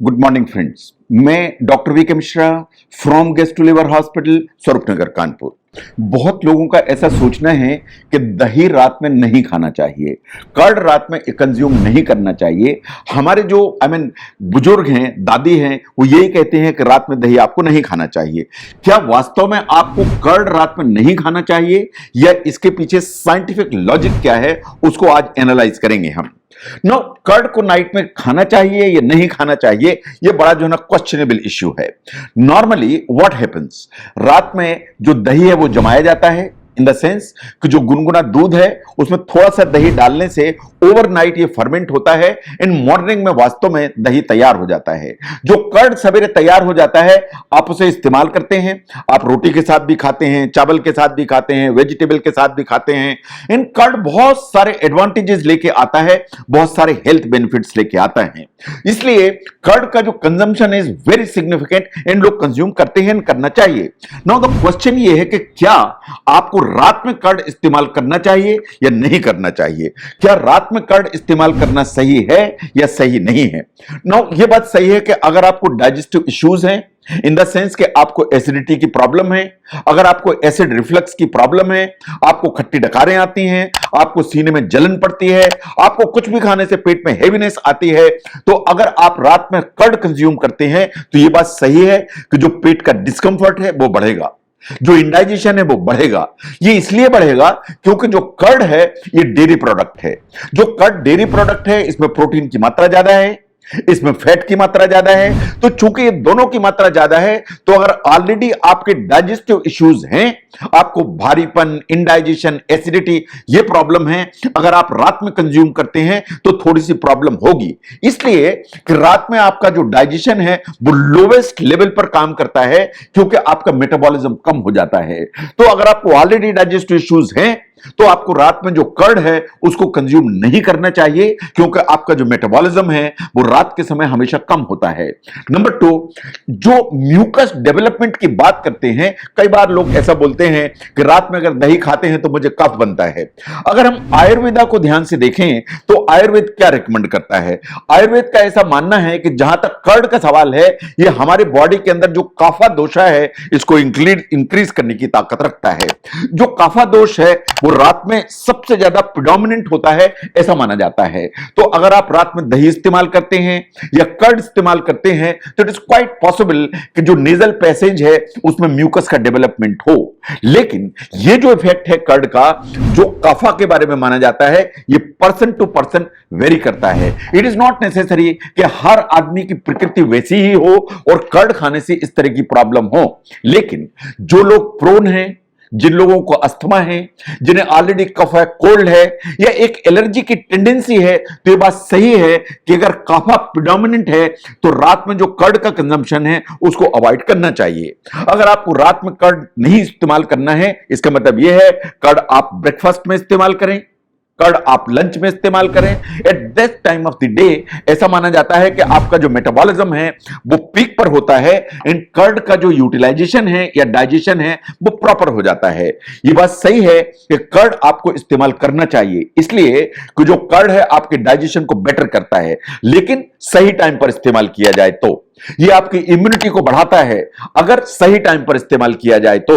Good morning friends. मैं doctor V K Mishra from gastro liver hospital Swaroopnagar Kanpur. बहुत लोगों का ऐसा सोचना है कि दही रात में नहीं खाना चाहिए, कर्ड रात में कंज्यूम नहीं करना चाहिए। हमारे जो बुजुर्ग हैं, दादी हैं, वो यही कहते हैं कि रात में दही आपको नहीं खाना चाहिए। क्या वास्तव में आपको कर्ड रात में नहीं खाना चाहिए या इसके पीछे साइंटिफिक लॉजिक क्या है, उसको आज एनालाइज करेंगे हम। नो, कर्ड को नाइट में खाना चाहिए या नहीं खाना चाहिए, यह बड़ा जो है ना क्वेश्चनेबल इश्यू है। नॉर्मली व्हाट हैपेंस, रात में जो दही है वो जमाया जाता है, इन द सेंस कि जो गुनगुना दूध है उसमें थोड़ा सा दही डालने से ओवरनाइट ये फर्मेंट होता है, इन मॉर्निंग में वास्तव में दही तैयार हो जाता है। जो कर्ड सवेरे तैयार हो जाता है, आप उसे इस्तेमाल करते हैं। आप रोटी के साथ भी खाते हैं, चावल के साथ भी खाते हैं, वेजिटेबल के साथ भी खाते हैं। इन कर्ड बहुत सारे एडवांटेजेस लेके आता है, बहुत सारे हेल्थ बेनिफिट्स लेके आता है। इसलिए कर्ड का जो कंजम्पशन इज वेरी सिग्निफिकेंट, इन लोग कंज्यूम करते हैं, करना चाहिए। नाउ द क्वेश्चन ये है कि क्या आपको रात में कर्ड इस्तेमाल करना चाहिए या नहीं करना चाहिए? क्या रात में कर्ड इस्तेमाल करना सही है या सही नहीं है? नाउ ये बात सही है कि अगर आपको डाइजेस्टिव इश्यूज हैं, इन द सेंस कि आपको एसिडिटी की प्रॉब्लम है, अगर आपको एसिड रिफ्लक्स की प्रॉब्लम है, आपको खट्टी डकारें आती हैं, आपको सीने में जलन पड़ती है, आपको कुछ भी खाने से पेट में हेवीनेस आती है, तो अगर आप रात में कर्ड कंज्यूम करते हैं तो यह बात सही है कि जो पेट का डिस्कंफर्ट है वो बढ़ेगा, जो इंडाइजेशन है वो बढ़ेगा। ये इसलिए बढ़ेगा क्योंकि जो कर्ड है ये डेयरी प्रोडक्ट है। जो कर्ड डेयरी प्रोडक्ट है, इसमें प्रोटीन की मात्रा ज्यादा है, इसमें फैट की मात्रा ज्यादा है। तो चूंकि ये दोनों की मात्रा ज्यादा है, तो अगर ऑलरेडी आपके डाइजेस्टिव इश्यूज हैं, आपको भारीपन, इंडाइजेशन, एसिडिटी, ये प्रॉब्लम है, अगर आप रात में कंज्यूम करते हैं तो थोड़ी सी प्रॉब्लम होगी। इसलिए कि रात में आपका जो डाइजेशन है वो लोवेस्ट लेवल पर काम करता है, क्योंकि आपका मेटाबॉलिज्म कम हो जाता है। तो अगर आपको ऑलरेडी डाइजेस्टिव इश्यूज हैं तो आपको रात में जो कर्ड है उसको कंज्यूम नहीं करना चाहिए, क्योंकि आपका जो मेटाबॉलिज्म है वो रात के समय हमेशा कम होता है। नंबर 2, जो म्यूकस डेवलपमेंट की बात करते हैं, कई बार लोग ऐसा बोलते हैं कि रात में अगर दही खाते हैं तो मुझे कफ बनता है। अगर हम आयुर्वेदा को ध्यान से देखें तो आयुर्वेद क्या रिकमेंड करता है? आयुर्वेद का ऐसा मानना है कि जहां तक कर्ड का सवाल है, ये हमारे बॉडी के अंदर जो काफा दोषा है इसको इंक्रीज करने की ताकत रखता है। जो काफा दोष है वो रात में सबसे ज्यादा प्रिडोमिनेंट होता है, ऐसा माना जाता है। तो अगर आप रात में दही इस्तेमाल करते हैं या कर्ड इस्तेमाल करते हैं तो इट इज क्वाइट पॉसिबल कि जो नेजल पैसेज है उसमें म्यूकस का डेवलपमेंट हो। लेकिन ये जो इफेक्ट है कर्ड का, जो कफा के बारे में माना जाता है, ये पर्सन टू पर्सन वेरी करता है। इट इज नॉट नेसेसरी कि हर आदमी की प्रकृति वैसी ही हो और कर्ड खाने से इस तरह की प्रॉब्लम हो। लेकिन जो लोग प्रोन हैं, जिन लोगों को अस्थमा है, जिन्हें ऑलरेडी कफ है, कोल्ड है या एक एलर्जी की टेंडेंसी है, तो ये बात सही है कि अगर कफा प्रिडोमिनेंट है तो रात में जो कर्ड का कंजम्पशन है उसको अवॉइड करना चाहिए। अगर आपको रात में कर्ड नहीं इस्तेमाल करना है, इसका मतलब यह है कर्ड आप ब्रेकफास्ट में इस्तेमाल करें, कर्ड आप लंच में इस्तेमाल करें। At this time of the day ऐसा माना जाता है कि आपका जो मेटाबॉलिज्म है वो पीक पर होता है, इन कर्ड का जो यूटिलाइजेशन है या डाइजेशन है वो प्रॉपर हो जाता है। ये बात सही है कि कर्ड आपको इस्तेमाल करना चाहिए, इसलिए कि जो कर्ड है आपके डाइजेशन को बेटर करता है, लेकिन सही टाइम पर इस्तेमाल किया जाए तो ये आपकी इम्यूनिटी को बढ़ाता है। अगर सही टाइम पर इस्तेमाल किया जाए तो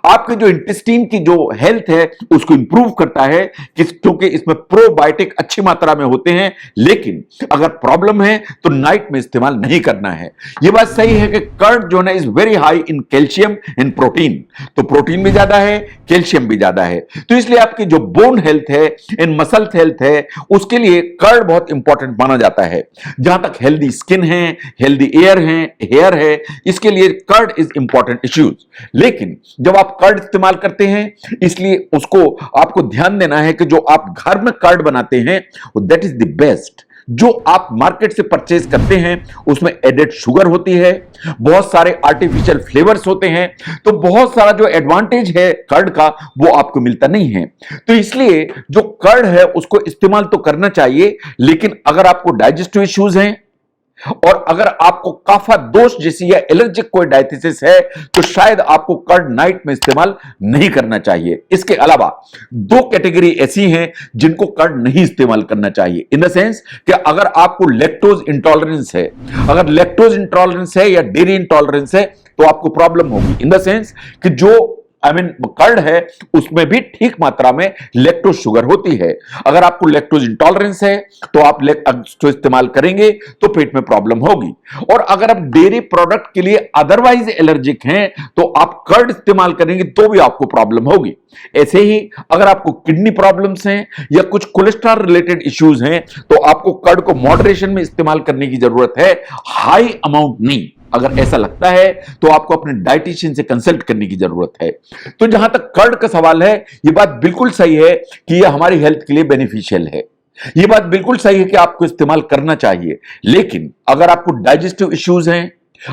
आपके जो इंटेस्टाइन की जो हेल्थ है उसको इंप्रूव करता है, क्योंकि इसमें प्रोबायोटिक अच्छी मात्रा में होते हैं। लेकिन अगर प्रॉब्लम है तो नाइट में इस्तेमाल नहीं करना है। यह बात सही है कि कर्ड जो है is very high in calcium, in protein, तो प्रोटीन भी ज्यादा है, कैल्शियम भी ज्यादा है। तो इसलिए आपकी जो बोन हेल्थ है, इन मसल हेल्थ है, उसके लिए कर्ड बहुत इंपॉर्टेंट माना जाता है। जहां तक हेल्दी स्किन है, हेल्दी हेयर है, इसके लिए कर्ड इज इंपॉर्टेंट इश्यूज। लेकिन जब आप कर्ड इस्तेमाल करते हैं, इसलिए उसको आपको ध्यान देना है कि जो आप घर में कर्ड बनाते हैं दैट इज द बेस्ट। जो आप मार्केट से परचेज करते हैं उसमें एडेड शुगर होती है, बहुत सारे आर्टिफिशियल फ्लेवर्स होते हैं, तो बहुत सारा जो एडवांटेज है कर्ड का वो आपको मिलता नहीं है। तो इसलिए जो कर्ड है उसको इस्तेमाल तो करना चाहिए, लेकिन अगर आपको डाइजेस्टिव इश्यूज हैं और अगर आपको काफा दोष जैसी या एलर्जिक कोई डायथिसिस है तो शायद आपको कर्ड नाइट में इस्तेमाल नहीं करना चाहिए। इसके अलावा दो कैटेगरी ऐसी हैं जिनको कर्ड नहीं इस्तेमाल करना चाहिए, इन द सेंस कि अगर आपको लैक्टोज इंटॉलरेंस है, अगर लैक्टोज इंटॉलरेंस है या डेयरी इंटॉलरेंस है तो आपको प्रॉब्लम होगी। इन द सेंस कि जो कर्ड है उसमें भी ठीक मात्रा में लैक्टोज शुगर होती है। अगर आपको लैक्टोज इंटॉलरेंस है तो आप तो इस्तेमाल करेंगे तो पेट में प्रॉब्लम होगी। और अगर आप डेयरी प्रोडक्ट के लिए अदरवाइज एलर्जिक हैं तो आप कर्ड इस्तेमाल करेंगे तो भी आपको प्रॉब्लम होगी। ऐसे ही अगर आपको किडनी प्रॉब्लम्स हैं या कुछ कोलेस्ट्रॉल रिलेटेड इश्यूज हैं तो आपको कर्ड को मॉडरेशन में इस्तेमाल करने की जरूरत है, हाई अमाउंट नहीं। अगर ऐसा लगता है तो आपको अपने डाइटिशियन से कंसल्ट करने की जरूरत है। तो जहां तक कर्ड का सवाल है, यह बात बिल्कुल सही है कि यह हमारी हेल्थ के लिए बेनिफिशियल है। यह बात बिल्कुल सही है कि आपको इस्तेमाल करना चाहिए। लेकिन अगर आपको डाइजेस्टिव इश्यूज हैं,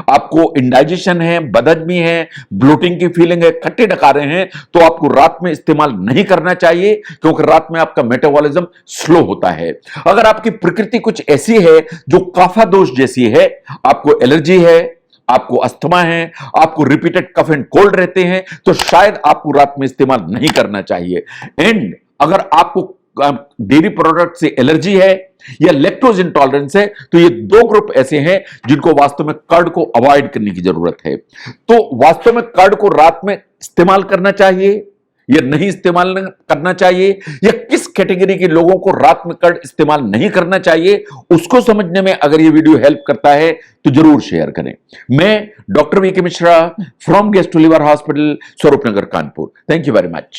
आपको इंडाइजेशन है, बदहजमी है, ब्लोटिंग की फीलिंग है, खट्टे डकारे हैं, तो आपको रात में इस्तेमाल नहीं करना चाहिए क्योंकि रात में आपका मेटाबॉलिज्म स्लो होता है। अगर आपकी प्रकृति कुछ ऐसी है जो काफा दोष जैसी है, आपको एलर्जी है, आपको अस्थमा है, आपको रिपीटेड कफ एंड कोल्ड रहते हैं, तो शायद आपको रात में इस्तेमाल नहीं करना चाहिए। एंड अगर आपको डेयरी प्रोडक्ट से एलर्जी है या लैक्टोज इंटॉलरेंस है तो ये दो ग्रुप ऐसे हैं जिनको वास्तव में कर्ड को अवॉइड करने की जरूरत है। तो वास्तव में कर्ड को रात में इस्तेमाल करना चाहिए या नहीं इस्तेमाल करना चाहिए, या किस कैटेगरी के लोगों को रात में कर्ड इस्तेमाल नहीं करना चाहिए, उसको समझने में अगर ये वीडियो हेल्प करता है तो जरूर शेयर करें। मैं doctor V K Mishra from gastro liver hospital, Swaroop Nagar, Kanpur. Thank you very much.